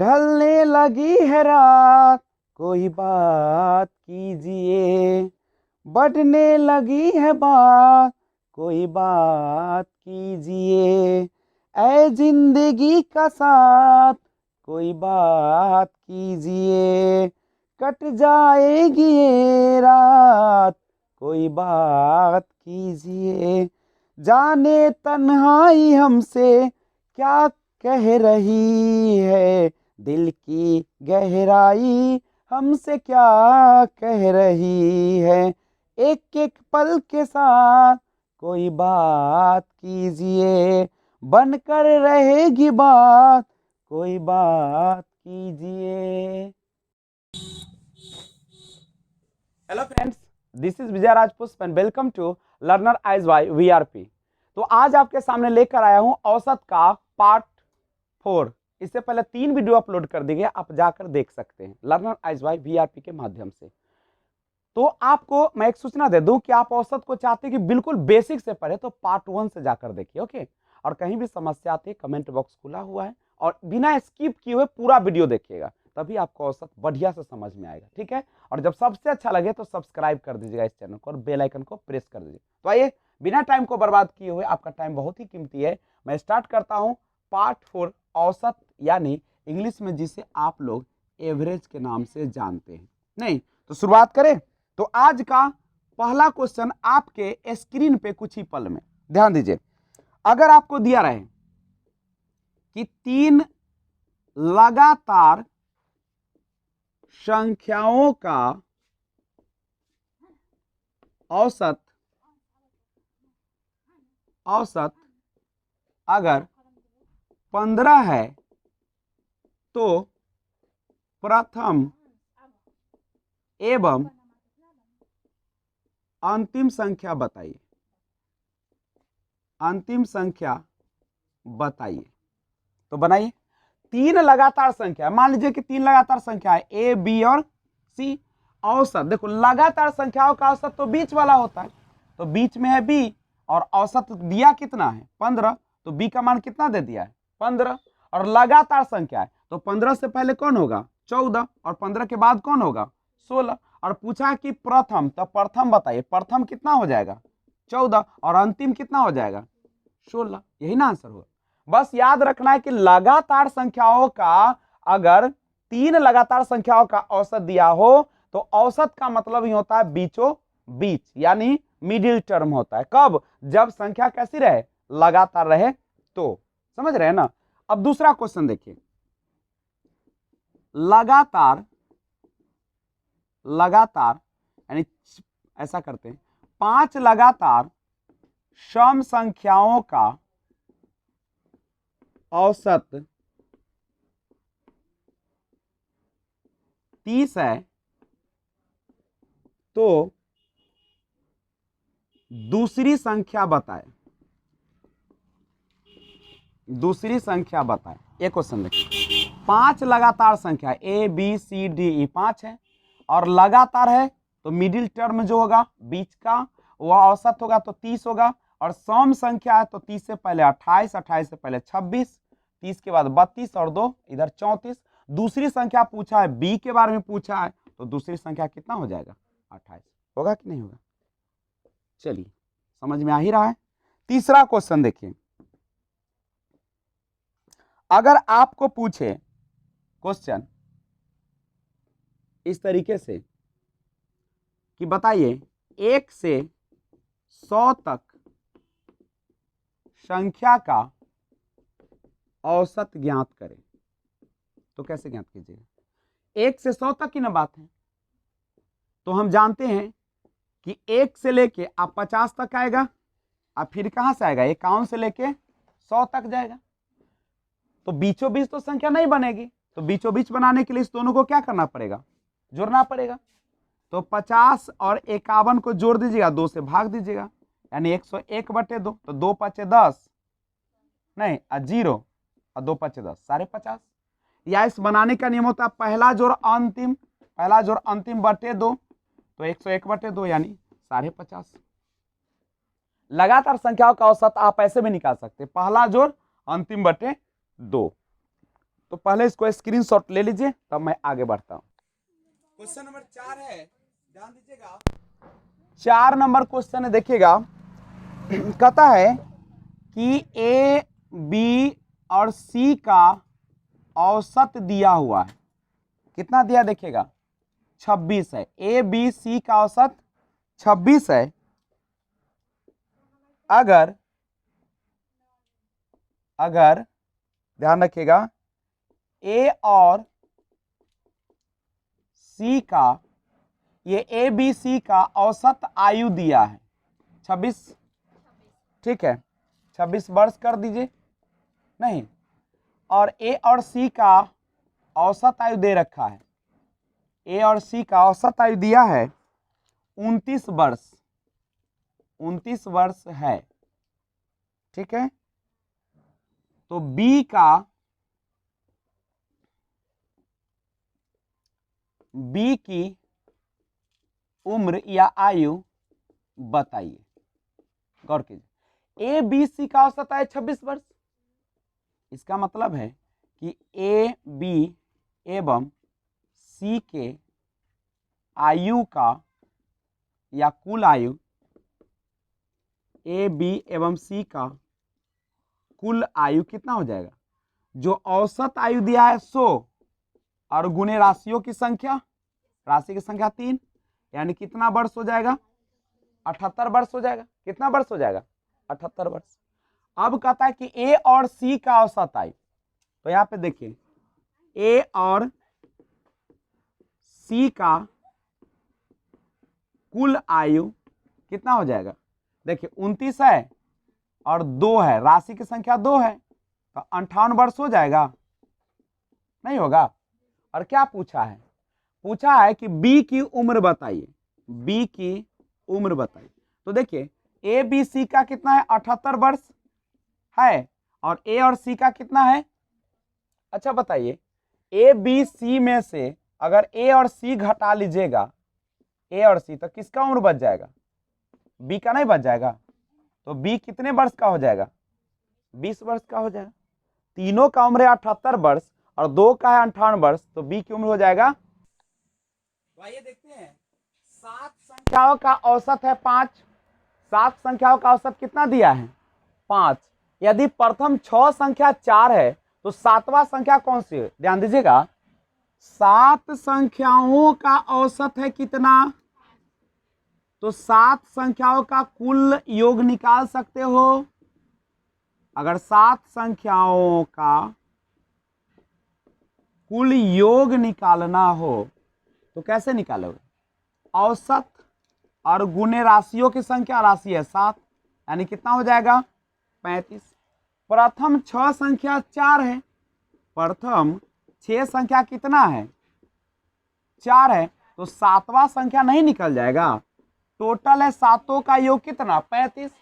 ढलने लगी है रात, कोई बात कीजिए। बढ़ने लगी है बात, कोई बात कीजिए। ऐ जिंदगी का साथ, कोई बात कीजिए। कट जाएगी ये रात, कोई बात कीजिए। जाने तन्हाई हमसे क्या कह रही है, दिल की गहराई हमसे क्या कह रही है। एक एक पल के साथ कोई बात कीजिए, बनकर रहेगी बात, कोई बात कीजिए। Hello friends, this is Vijay Rajpushp and welcome to learner eyes by VRP. तो आज आपके सामने लेकर आया हूं औसत का पार्ट 4। इससे पहले 3 वीडियो अपलोड कर दी गई, आप जाकर देख सकते हैं लर्नर आइज बाय वीआरपी के माध्यम से। तो आपको मैं एक सूचना दे दूं कि आप औसत को चाहते हैं कि बिल्कुल बेसिक से पढ़े, तो पार्ट 1 से जाकर देखिए, ओके। और कहीं भी समस्या आती है, कमेंट बॉक्स खुला हुआ है और बिना स्किप किए हुए पूरा वीडियो देखिएगा, तभी आपको औसत बढ़िया से समझ में आएगा, ठीक है। और जब सबसे अच्छा लगे तो सब्सक्राइब कर दीजिएगा इस चैनल को और बेल आइकन को प्रेस कर दीजिए। तो आइए, बिना टाइम को बर्बाद किए हुए, आपका टाइम बहुत ही कीमती है, मैं स्टार्ट करता हूं पार्ट 4 औसत, यानी इंग्लिश में जिसे आप लोग एवरेज के नाम से जानते हैं। नहीं तो शुरुआत करें। तो आज का पहला क्वेश्चन आपके स्क्रीन पे कुछ ही पल में ध्यान दीजिए। अगर आपको दिया रहे कि 3 लगातार संख्याओं का औसत अगर 15 है तो प्रथम एवं अंतिम संख्या बताइए। अंतिम संख्या बताइए। तो बनाइए। 3 लगातार संख्या, मान लीजिए कि 3 लगातार संख्या है ए, बी और सी। औसत देखो, लगातार संख्याओं का औसत तो बीच वाला होता है, तो बीच में है बी और औसत दिया कितना है 15, तो बी का मान कितना दे दिया है 15। और लगातार संख्या है तो 15 से पहले कौन होगा 14 और 15 के बाद कौन होगा 16। और पूछा कि प्रथम, तो प्रथम बताइए, प्रथम कितना हो जाएगा 14 और अंतिम कितना हो जाएगा 16। यही ना आंसर होगा। बस याद रखना है कि लगातार संख्याओं का, अगर 3 लगातार संख्याओं का औसत दिया हो तो औसत का मतलब ही होता है बीचों बीच, यानी मिडिल टर्म होता है। कब? जब संख्या कैसी रहे, लगातार रहे तो। समझ रहे हैं ना। अब दूसरा क्वेश्चन देखिए। लगातार यानी ऐसा करते हैं, 5 लगातार सम संख्याओं का औसत 30 है तो दूसरी संख्या बताए। दूसरी संख्या बताए। एक क्वेश्चन देखिए, 5 लगातार संख्या A B C D E 5 है और लगातार है तो मिडिल टर्म जो होगा बीच का वह औसत होगा तो 30 होगा। और सम संख्या है तो 30 से पहले 28, 28 से पहले 26, 30 के बाद 32 और 2 इधर 34। दूसरी संख्या पूछा है, बी के बारे में पूछा है, तो दूसरी संख्या कितना हो जाएगा 28। होगा कि नहीं होगा? चलिए, समझ में आ ही रहा है। तीसरा क्वेश्चन देखिए। अगर आपको पूछे क्वेश्चन इस तरीके से कि बताइए 1 से 100 तक संख्या का औसत ज्ञात करें, तो कैसे ज्ञात कीजिएगा? 1 से 100 तक की ना बात है, तो हम जानते हैं कि 1 से लेके आप 50 तक आएगा, अब फिर कहां से आएगा 51 से लेके 100 तक जाएगा, तो बीचों बीच तो संख्या नहीं बनेगी। तो बीचों बीच बनाने के लिए इस दोनों को क्या करना पड़ेगा, जोड़ना पड़ेगा। तो 50 और 51 को जोड़ दीजिएगा, 2 से भाग दीजिएगा, यानी 101/2, तो 2 5 10 नहीं 0 और 2 5 10 50। या इस बनाने का नियम होता है पहला जोड़ अंतिम, पहला जोड़ अंतिम बटे 2, तो 101/2 यानी 50। लगातार संख्याओं का औसत आप ऐसे भी निकाल सकते, पहला जोड़ अंतिम बटे 2। तो पहले इसको स्क्रीनशॉट ले लीजिए, तब मैं आगे बढ़ता हूं। क्वेश्चन नंबर 4 है, ध्यान दीजिएगा। 4 नंबर क्वेश्चन है, देखिएगा। कहता है कि ए बी और सी का औसत दिया हुआ है। कितना दिया देखिएगा, 26 है। ए बी सी का औसत 26 है। अगर ध्यान रखिएगा, ए और सी का, ये ए बी सी का औसत आयु दिया है 26, ठीक है, 26 वर्ष कर दीजिए, नहीं, और ए और सी का औसत आयु दे रखा है। ए और सी का औसत आयु दिया है 29 वर्ष, 29 वर्ष है, ठीक है। तो बी की उम्र या आयु बताइए। गौर कीजिए, ए बी सी का औसत आयु 26 वर्ष। इसका मतलब है कि ए बी एवं सी के आयु का या कुल आयु, ए बी एवं सी का कुल आयु कितना हो जाएगा? जो औसत आयु दिया है 100 और गुणे राशियों की संख्या, राशि की संख्या 3, यानी कितना वर्ष हो जाएगा? 78 वर्ष हो जाएगा। कितना वर्ष हो जाएगा? 78 वर्ष। अब कहता है कि ए और सी का औसत आयु, तो यहां पे देखिए, ए और सी का कुल आयु कितना हो जाएगा? देखिए 29 है और 2 है, राशि की संख्या 2 है, तो 58 वर्ष हो जाएगा, नहीं होगा। और क्या पूछा है? पूछा है कि बी की उम्र बताइए, बी की उम्र बताइए। तो देखिए ए बी सी का कितना है? 78 वर्ष है, और ए और सी का कितना है? अच्छा बताइए, ए बी सी में से अगर ए और सी घटा लीजिएगा, ए और सी, तो किसका उम्र बच जाएगा? बी का नहीं बच जाएगा। तो बी कितने वर्ष का हो जाएगा? 20 वर्ष का हो जाएगा। तीनों का उम्र है 78 वर्ष और 2 का है 58 वर्ष, तो बी की उम्र हो जाएगा। तो आइए देखते हैं, 7 संख्याओं का औसत है 5। 7 संख्याओं का औसत कितना दिया है? 5। यदि प्रथम 6 संख्या 4 है, तो 7वां संख्या कौन सी है? ध्यान दीजिएगा, 7 संख्याओं का औसत है कितना? तो 7 संख्याओं का कुल योग निकाल सकते हो। अगर 7 संख्याओं का कुल योग निकालना हो तो कैसे निकालोगे? औसत और गुणे राशियों की संख्या, राशि है 7, यानी कितना हो जाएगा? 35। प्रथम 6 संख्या 4 है, प्रथम 6 संख्या कितना है? 4 है, तो 7वां संख्या नहीं निकल जाएगा। टोटल है 7 का योग कितना? 35।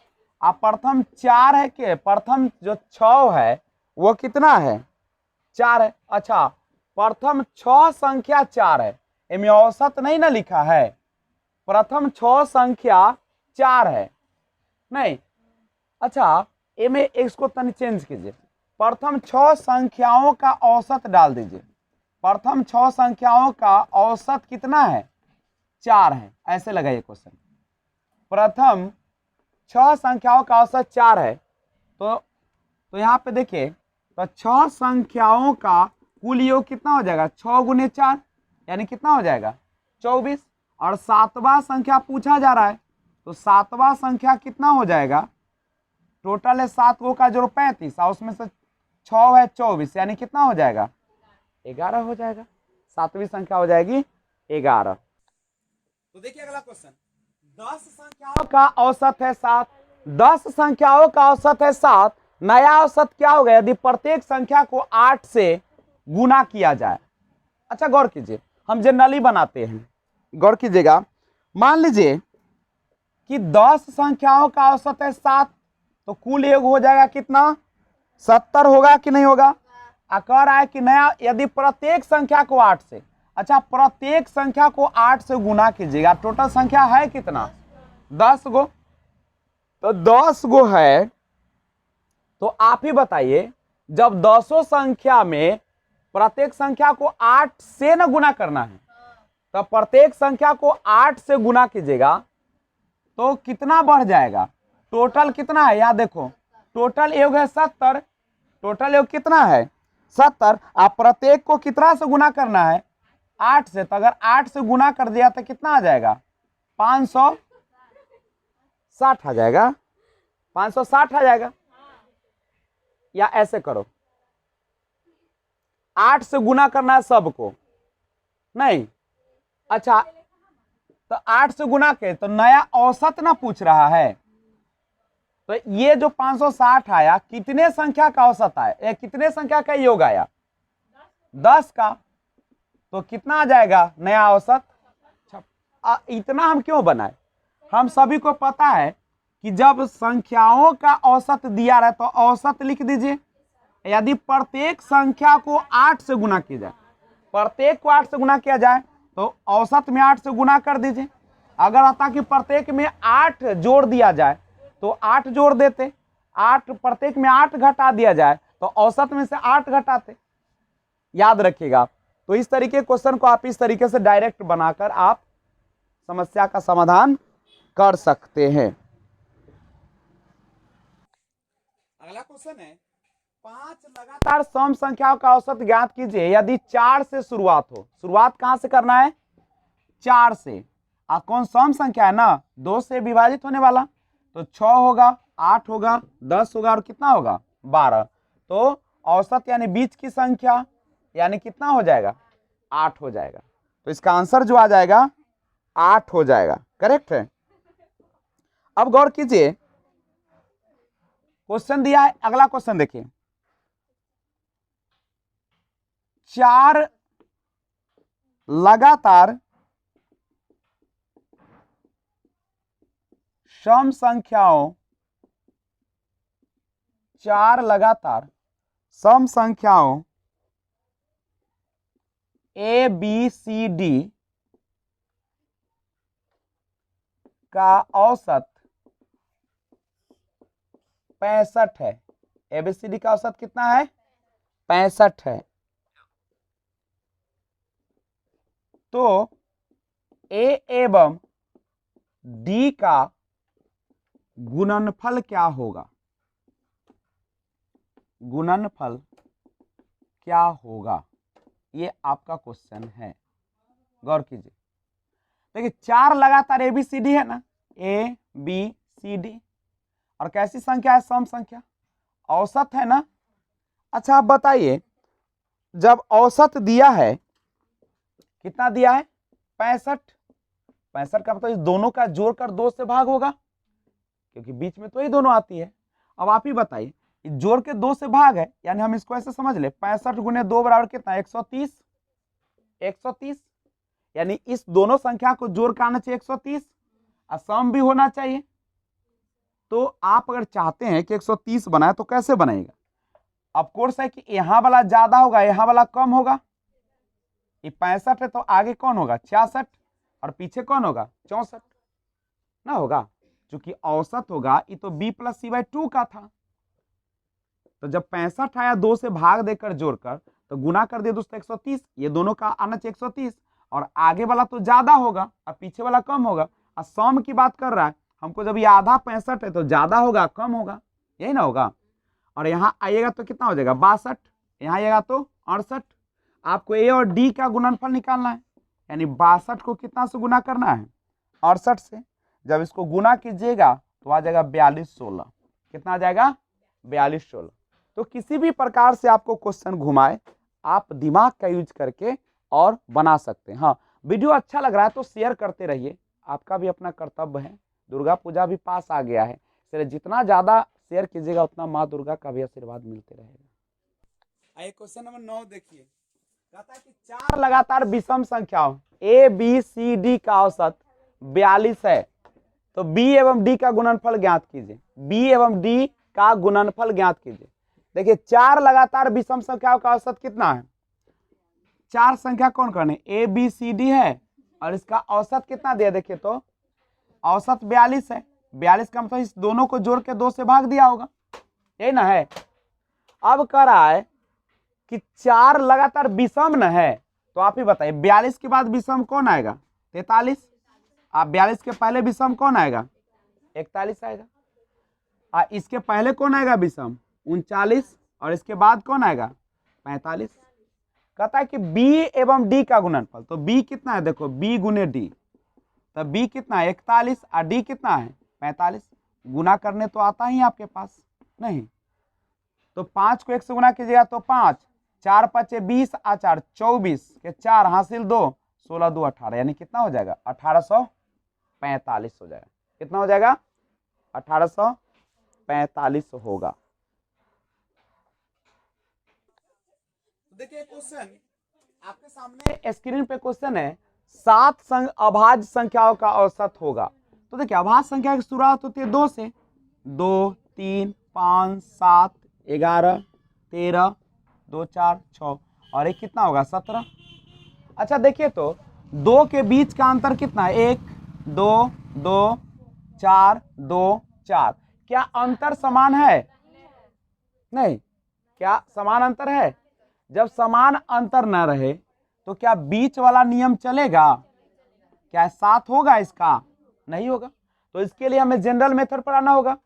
अब प्रथम 4 है कि प्रथम जो 6 है वो कितना है? 4 है। अच्छा, प्रथम 6 संख्या 4 है, इनमें औसत नहीं ना लिखा है। प्रथम 6 संख्या 4 है, नहीं। अच्छा, इनमें इसको तनी चेंज कीजिए, प्रथम 6 संख्याओं का औसत डाल दीजिए। प्रथम 6 संख्याओं का औसत कितना है? 4 है, ऐसे लगाइए क्वेश्चन। प्रथम 6 संख्याओं का औसत 4 है, तो यहाँ पे देखिए, तो 6 संख्याओं का कुल योग कितना हो जाएगा? 6 गुने 4, यानी कितना हो जाएगा? 24। और 7वां संख्या पूछा जा रहा है, तो 7वां संख्या कितना हो जाएगा? टोटल है 7 का जोड़ 35 और उसमें से 6 है 24, यानी कितना हो जाएगा? 11 हो जाएगा। 7वीं संख्या हो जाएगी 11। तो देखिए अगला क्वेश्चन, 10 संख्याओं का औसत है 7। 10 संख्याओं का औसत है 7। नया औसत क्या होगा यदि प्रत्येक संख्या को 8 से गुना किया जाए? अच्छा गौर कीजिए, हम जनरली बनाते हैं, गौर कीजिएगा। मान लीजिए कि 10 संख्याओं का औसत है 7, तो कुल योग हो जाएगा कितना? 70 होगा कि नहीं होगा? कह रहा है कि नया यदि प्रत्येक संख्या को 8 से, अच्छा प्रत्येक संख्या को 8 से गुना कीजिएगा, टोटल संख्या है कितना? 10 गो। तो 10 गो है, तो आप ही बताइए, जब 10 संख्या में प्रत्येक संख्या को 8 से न गुना करना है, तो प्रत्येक संख्या को 8 से गुना कीजिएगा तो कितना बढ़ जाएगा, टोटल कितना है, यहाँ देखो टोटल योग है 70, टोटल योग कितना है 70। आप प्रत्येक को कितना से गुना करना है 8 से, तो अगर 8 से गुना कर दिया तो कितना आ जाएगा 560 आ जाएगा, 560 आ जाएगा। या ऐसे करो 8 से गुना करना है सबको, नहीं अच्छा तो 8 से गुना के तो नया औसत ना पूछ रहा है, तो ये जो 560 आया कितने संख्या का औसत आया, कितने संख्या का योग आया 10 का, तो कितना आ जाएगा नया औसत। इतना हम क्यों बनाए, हम सभी को पता है कि जब संख्याओं का औसत दिया रहे तो औसत लिख दीजिए। यदि प्रत्येक संख्या को 8 से गुना किया जाए, प्रत्येक को 8 से गुना किया जाए तो औसत में 8 से गुना कर दीजिए। अगर आता कि प्रत्येक में 8 जोड़ दिया जाए तो 8 जोड़ देते, 8 प्रत्येक में 8 घटा दिया जाए तो औसत में से 8 घटाते। याद रखिएगा। तो इस तरीके क्वेश्चन को आप इस तरीके से डायरेक्ट बनाकर आप समस्या का समाधान कर सकते हैं। अगला क्वेश्चन है 5 लगातार सम संख्याओं का औसत ज्ञात कीजिए यदि 4 से शुरुआत हो। शुरुआत कहां से करना है 4 से। कौन सम संख्या है ना, 2 से विभाजित होने वाला, तो 6 होगा, 8 होगा, 10 होगा और कितना होगा 12। तो औसत यानी बीच की संख्या यानी कितना हो जाएगा 8 हो जाएगा। तो इसका आंसर जो आ जाएगा 8 हो जाएगा, करेक्ट है। अब गौर कीजिए क्वेश्चन दिया है, अगला क्वेश्चन देखिए 4 लगातार सम संख्याओं, 4 लगातार सम संख्याओं ए बी सी डी का औसत 65 है। एबीसीडी का औसत कितना है 65 है। तो ए एवं डी का गुणनफल क्या होगा, गुणनफल क्या होगा, ये आपका क्वेश्चन है। गौर कीजिए, देखिए 4 लगातार एबीसीडी है ना, ए बी सी डी, और कैसी संख्या है सम संख्या, औसत है ना। अच्छा आप बताइए जब औसत दिया है कितना दिया है 65, 65 का मतलब इस दोनों का जोड़कर 2 से भाग होगा क्योंकि बीच में तो ये दोनों आती है। अब आप ही बताइए जोड़ के 2 से भाग है, यानी हम इसको ऐसे समझ ले 65 गुने 2 बराबर कितना 130, 130 यानी इस दोनों संख्या को जोड़ कर आना चाहिए 130 और सम भी होना चाहिए। तो आप अगर चाहते हैं कि 130 बनाए तो कैसे बनेगा, ऑफ कोर्स है कि यहां वाला ज्यादा होगा यहां वाला कम होगा। ये 65 है तो आगे कौन होगा 66 और पीछे कौन होगा 64 ना होगा, क्योंकि औसत होगा ये तो b प्लस सी बाई 2 का था। तो जब 65 आया 2 से भाग देकर जोड़कर तो गुना कर दिया दोस्तों 130, ये दोनों का आना चाहिए 130 और आगे वाला तो ज्यादा होगा और पीछे वाला कम होगा। और सम की बात कर रहा है हमको, जब ये आधा 65 है तो ज्यादा होगा कम होगा, यही ना होगा। और यहाँ आइएगा तो कितना हो जाएगा 62, यहाँ आइएगा तो 68। आपको ए और डी का गुणनफल निकालना है, यानी 62 को कितना से गुना करना है 68 से। जब इसको गुना कीजिएगा तो आ जाएगा 4216, कितना आ जाएगा 4216। तो किसी भी प्रकार से आपको क्वेश्चन घुमाए आप दिमाग का यूज करके और बना सकते हैं। हाँ वीडियो अच्छा लग रहा है तो शेयर करते रहिए, आपका भी अपना कर्तव्य है। दुर्गा पूजा भी पास आ गया है, इसलिए जितना ज्यादा शेयर कीजिएगा उतना माँ दुर्गा का भी आशीर्वाद मिलते रहेगा। आइए क्वेश्चन नंबर 9 देखिए, कहता है कि 4 लगातार विषम संख्याओं ए बी सी डी का औसत 42 है, तो बी एवं डी का गुणनफल ज्ञात कीजिए। बी एवं डी का गुणनफल ज्ञात कीजिए। देखिए 4 लगातार विषम संख्याओं का औसत कितना है, 4 संख्या कौन कौन है ए बी सी डी है और इसका औसत कितना दिया, देखिए तो औसत 42 है। 42 का मतलब इस दोनों को जोड़ के 2 से भाग दिया होगा, यही ना है। अब कह रहा है कि 4 लगातार विषम न है, तो आप ही बताइए 42 के बाद विषम कौन आएगा? 43। आप 42 के पहले विषम कौन आएगा? 41 आएगा। इसके पहले कौन आएगा विषम? 39। और इसके बाद कौन आएगा? 45। कहता है कि b एवं d का गुणनफल, तो b कितना है? देखो b गुने d, तो b कितना है? 41 और d कितना है? 45। गुना करने तो आता ही आपके पास नहीं, तो 5 को 1 से गुना कीजिएगा तो 5, 4 पचे 20 आ 4 24 के 4 हासिल 2, 16 2 18, यानी कितना हो जाएगा? 1845 हो जाएगा। कितना हो जाएगा? 1845 होगा। देखिए क्वेश्चन आपके सामने स्क्रीन पे क्वेश्चन है, 7 अभाज्य संख्याओं का औसत होगा। तो देखिए अभाज्य संख्या की शुरुआत होती है 2 से, 2 3 5 7 11 13 2 4 6 और एक कितना होगा? 17। अच्छा देखिए तो 2 के बीच का अंतर कितना है? 1 2 2 4 2 4। क्या अंतर समान है? नहीं। क्या समान अंतर है? जब समान अंतर न रहे तो क्या बीच वाला नियम चलेगा? क्या 7 होगा इसका? नहीं होगा। तो इसके लिए हमें जनरल मेथड पर आना होगा,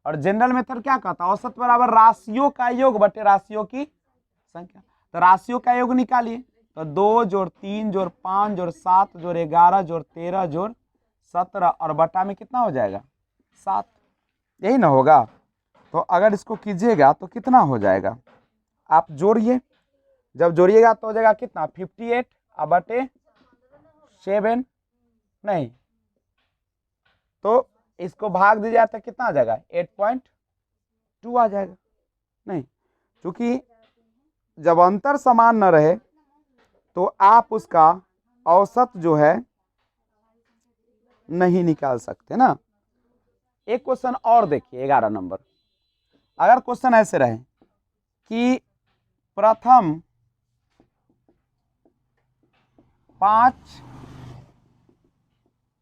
और जनरल मेथड क्या कहता है? औसत बराबर राशियों का योग बटे राशियों की संख्या। तो राशियों का योग निकालिए, तो 2 जोड़ 3 जोड़ 5 जोड़ 7 जोड़ 11 जोड़ 13 जोड़ 17 और बटा में कितना हो जाएगा? 7। यही ना होगा? तो अगर इसको कीजिएगा तो कितना हो जाएगा? आप जोड़िए, जब जोड़िएगा तो हो जाएगा कितना? 58 और बटे 7 नहीं, तो इसको भाग दीजिए तो कितना आ जाएगा? 8.2 आ जाएगा। नहीं, क्योंकि जब अंतर समान न रहे तो आप उसका औसत जो है नहीं निकाल सकते ना। एक क्वेश्चन और देखिए 11 नंबर। अगर क्वेश्चन ऐसे रहे कि प्रथम 5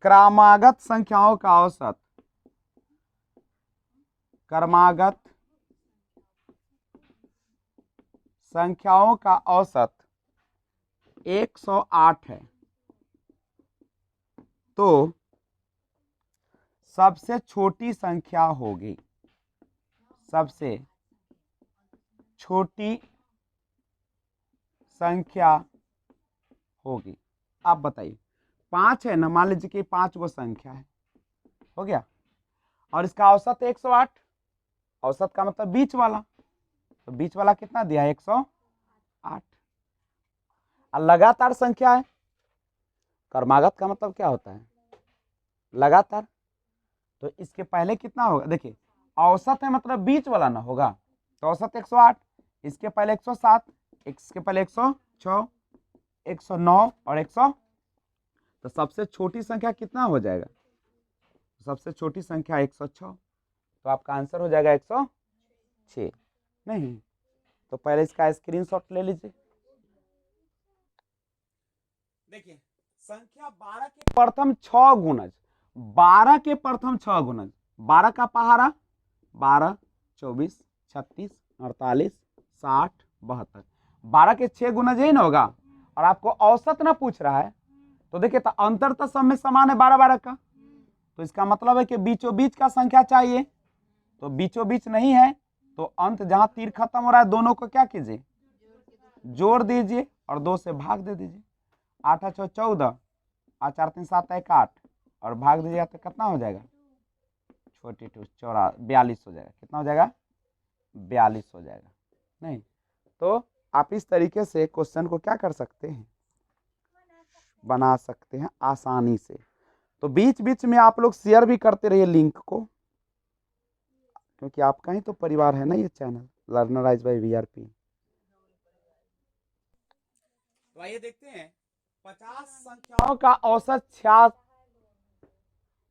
क्रमागत संख्याओं का औसत, क्रमागत संख्याओं का औसत 108 है, तो सबसे छोटी संख्या होगी, सबसे छोटी संख्या होगी। आप बताइए 5 है ना, मान लीजिए कि 5 गो संख्या है, हो गया, और इसका औसत 108। औसत का मतलब बीच वाला, तो बीच वाला कितना दिया है? 108। और लगातार संख्या है, क्रमागत का मतलब क्या होता है? लगातार। तो इसके पहले कितना होगा? देखिए औसत है मतलब बीच वाला ना होगा, तो औसत 108, इसके पहले 107, इसके पहले 106 109 और 100, तो सबसे छोटी संख्या कितना हो जाएगा? सबसे छोटी संख्या 106, तो आपका आंसर हो जाएगा 106। नहीं, तो पहले इसका स्क्रीनशॉट ले लीजिए। देखिए संख्या 12 के प्रथम 6 गुणज, 12 के प्रथम 6 गुणज, 12 का पहाड़ा 12 24 36 48 60 72, 12 के 6 गुणज ही ना होगा, और आपको औसत ना पूछ रहा है, तो देखिए तो अंतर तो सब में समान है 12 12 का, तो इसका मतलब है कि बीचों बीच का संख्या चाहिए, तो बीचों बीच नहीं है, तो अंत जहां तीर खत्म हो रहा है दोनों को क्या कीजिए? जोड़ दीजिए और 2 से भाग दे दीजिए। 8 8 14 और 4 3 7 1 8 और भाग दीजिएगा तो कितना हो जाएगा? 42 हो जाएगा। कितना हो जाएगा? 42 हो जाएगा। नहीं, तो आप इस तरीके से क्वेश्चन को क्या कर सकते हैं? बना सकते हैं आसानी से। तो बीच बीच में आप लोग शेयर भी करते रहिए लिंक को, क्योंकि आपका ही तो परिवार है ना ये चैनल लर्नराइज बाय वीआरपी। तो आइए देखते हैं 50 संख्याओं का औसत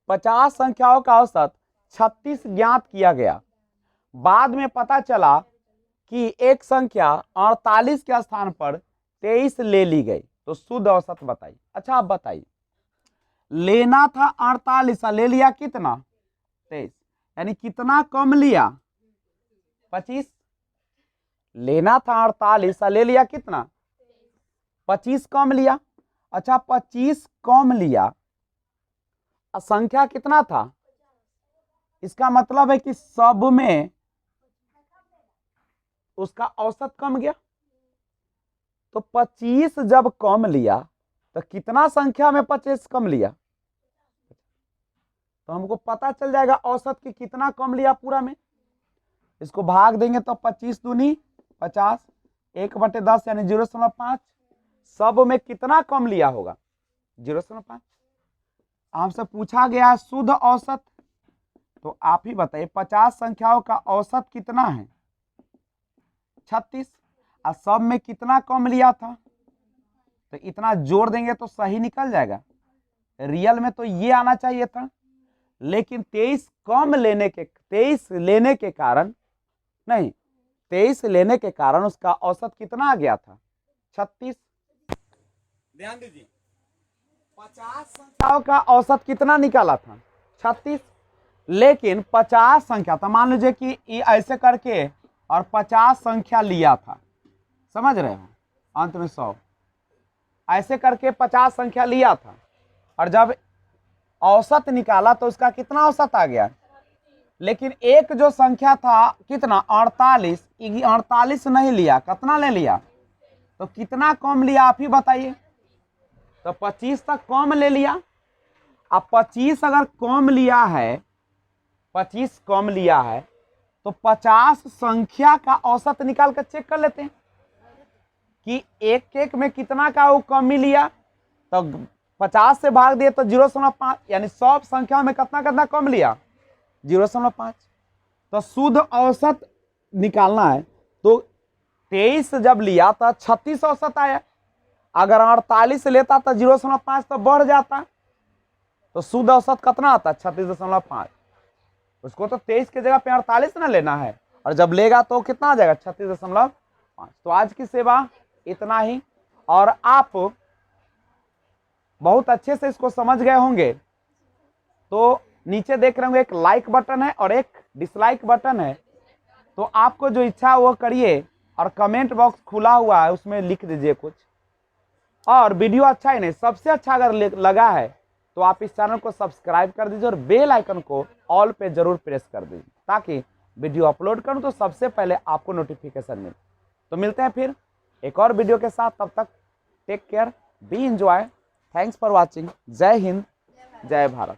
50 संख्याओं का औसत 36 ज्ञात किया गया। बाद में पता चला कि एक संख्या 48 के स्थान पर 23 ले ली गई, तो शुद्ध औसत बताइए। अच्छा आप बताइए, लेना था 48, ले लिया कितना? 23, यानी कितना कम लिया? 25। लेना था 48, ले लिया कितना? 25 कम लिया। अच्छा 25 कम लिया, संख्या कितना था? इसका मतलब है कि सब में उसका औसत कम गया। तो 25 जब कम लिया तो कितना संख्या में 25 कम लिया? तो हमको पता चल जाएगा औसत की कितना कम लिया पूरा में। इसको भाग देंगे तो 25 दूनी 50, 1/10 यानी 0.5। सब में कितना कम लिया होगा? 0.5। आपसे पूछा गया है शुद्ध औसत, तो आप ही बताइए 50 संख्याओं का औसत कितना है? 36। और सब में कितना कम लिया था? तो इतना जोड़ देंगे तो सही निकल जाएगा। रियल में तो ये आना चाहिए था, लेकिन 23 लेने के कारण नहीं, 23 लेने के कारण उसका औसत कितना आ गया था? 36। ध्यान दीजिए, 50 संख्याओं का औसत कितना निकाला था? 36। लेकिन 50 संख्या, तो मान लीजिए कि ये ऐसे करके और 50 संख्या लिया था, समझ रहे हो, अंत में 100 ऐसे करके 50 संख्या लिया था, और जब औसत निकाला तो उसका कितना औसत आ गया? लेकिन एक जो संख्या था कितना? 48, 48 नहीं लिया, कितना ले लिया? तो कितना कम लिया आप ही बताइए। तो 25 तक कम ले लिया। अब 25 अगर कम लिया है, 25 कम लिया है, तो 50 संख्या का औसत निकाल कर चेक कर लेते हैं कि एक एक में कितना का वो कमी लिया। तो 50 से भाग दिए तो 0.5, यानी सब संख्या में कितना कितना कम लिया? 0.5। तो शुद्ध औसत निकालना है, तो 23 जब लिया तो 36 औसत आया। अगर 48 लेता तो 0.5 तो बढ़ जाता, तो शुद्ध औसत कितना आता? 36.5। उसको तो 23 की जगह पे 48 ना लेना है, और जब लेगा तो कितना आ जाएगा? 36.5। तो आज की सेवा इतना ही, और आप बहुत अच्छे से इसको समझ गए होंगे। तो नीचे देख रहे होंगे एक लाइक बटन है और एक डिसलाइक बटन है, तो आपको जो इच्छा है वो करिए, और कमेंट बॉक्स खुला हुआ है उसमें लिख दीजिए कुछ। और वीडियो अच्छा ही नहीं, सबसे अच्छा अगर लगा है तो आप इस चैनल को सब्सक्राइब कर दीजिए और बेल आइकन को ऑल पे जरूर प्रेस कर दीजिए, ताकि वीडियो अपलोड करूं तो सबसे पहले आपको नोटिफिकेशन मिले। तो मिलते हैं फिर एक और वीडियो के साथ, तब तक take care, be enjoy, thanks for watching. जय हिंद, जय भारत।